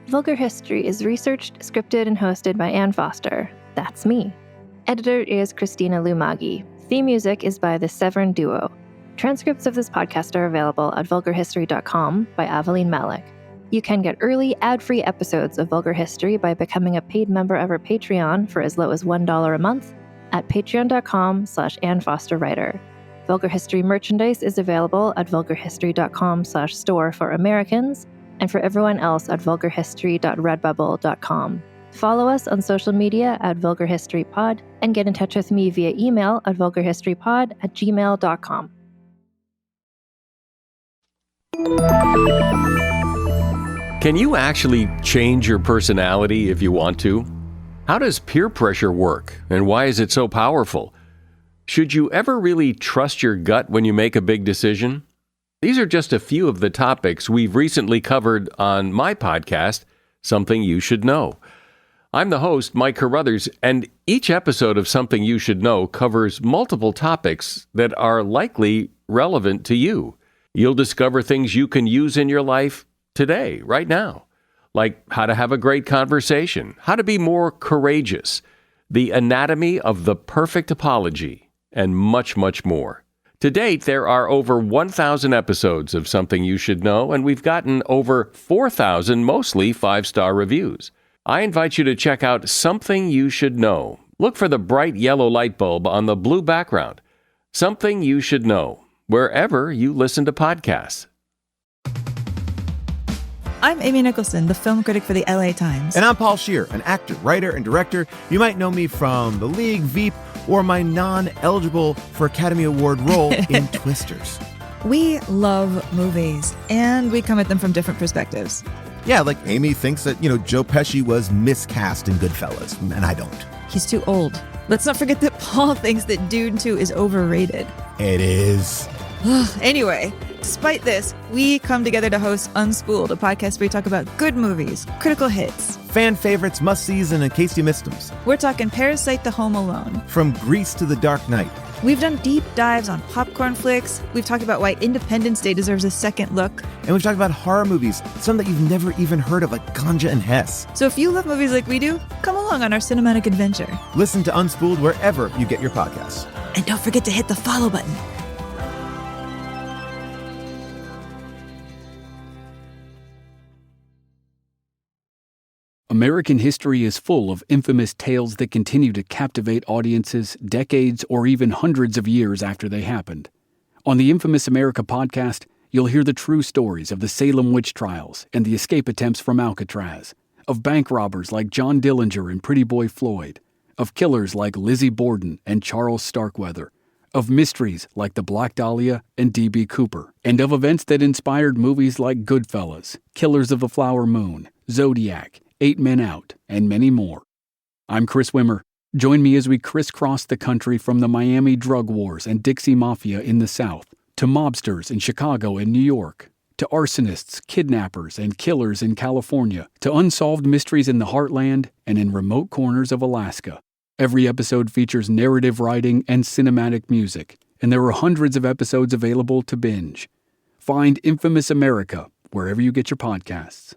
Vulgar History is researched, scripted, and hosted by Anne Foster. That's me. Editor is Christina Lumagi. Theme music is by the Severin Duo. Transcripts of this podcast are available at vulgarhistory.com by Aveline Malik. You can get early, ad-free episodes of Vulgar History by becoming a paid member of our Patreon for as low as $1 a month at patreon.com/AnneFosterWriter. Vulgar History merchandise is available at vulgarhistory.com/store for Americans, and for everyone else at vulgarhistory.redbubble.com. Follow us on social media at Vulgar History Pod, and get in touch with me via email at vulgarhistorypod@gmail.com. Can you actually change your personality if you want to? How does peer pressure work, and why is it so powerful? Should you ever really trust your gut when you make a big decision? These are just a few of the topics we've recently covered on my podcast, Something You Should Know. I'm the host, Mike Carruthers, and each episode of Something You Should Know covers multiple topics that are likely relevant to you. You'll discover things you can use in your life today, right now. Like how to have a great conversation, how to be more courageous, the anatomy of the perfect apology, and much, much more. To date, there are over 1,000 episodes of Something You Should Know, and we've gotten over 4,000 mostly 5-star reviews. I invite you to check out Something You Should Know. Look for the bright yellow light bulb on the blue background. Something You Should Know, wherever you listen to podcasts. I'm Amy Nicholson, the film critic for the LA Times. And I'm Paul Scheer, an actor, writer, and director. You might know me from The League, Veep, or my non-eligible for Academy Award role in Twisters. We love movies, and we come at them from different perspectives. Yeah, like Amy thinks that, Joe Pesci was miscast in Goodfellas, and I don't. He's too old. Let's not forget that Paul thinks that Dune 2 is overrated. It is. Anyway, Despite this, we come together to host Unspooled, a podcast where we talk about good movies, critical hits, fan favorites, must-sees, and in case you missed them. We're talking Parasite to Home Alone. From Grease to The Dark Knight. We've done deep dives on popcorn flicks. We've talked about why Independence Day deserves a second look. And we've talked about horror movies, some that you've never even heard of, like Ganja and Hess. So if you love movies like we do, come along on our cinematic adventure. Listen to Unspooled wherever you get your podcasts. And don't forget to hit the follow button. American history is full of infamous tales that continue to captivate audiences decades or even hundreds of years after they happened. On the Infamous America podcast, you'll hear the true stories of the Salem witch trials and the escape attempts from Alcatraz, of bank robbers like John Dillinger and Pretty Boy Floyd, of killers like Lizzie Borden and Charles Starkweather, of mysteries like the Black Dahlia and D.B. Cooper, and of events that inspired movies like Goodfellas, Killers of the Flower Moon, Zodiac, 8 Men Out, and many more. I'm Chris Wimmer. Join me as we crisscross the country from the Miami drug wars and Dixie Mafia in the South, to mobsters in Chicago and New York, to arsonists, kidnappers, and killers in California, to unsolved mysteries in the heartland and in remote corners of Alaska. Every episode features narrative writing and cinematic music, and there are hundreds of episodes available to binge. Find Infamous America wherever you get your podcasts.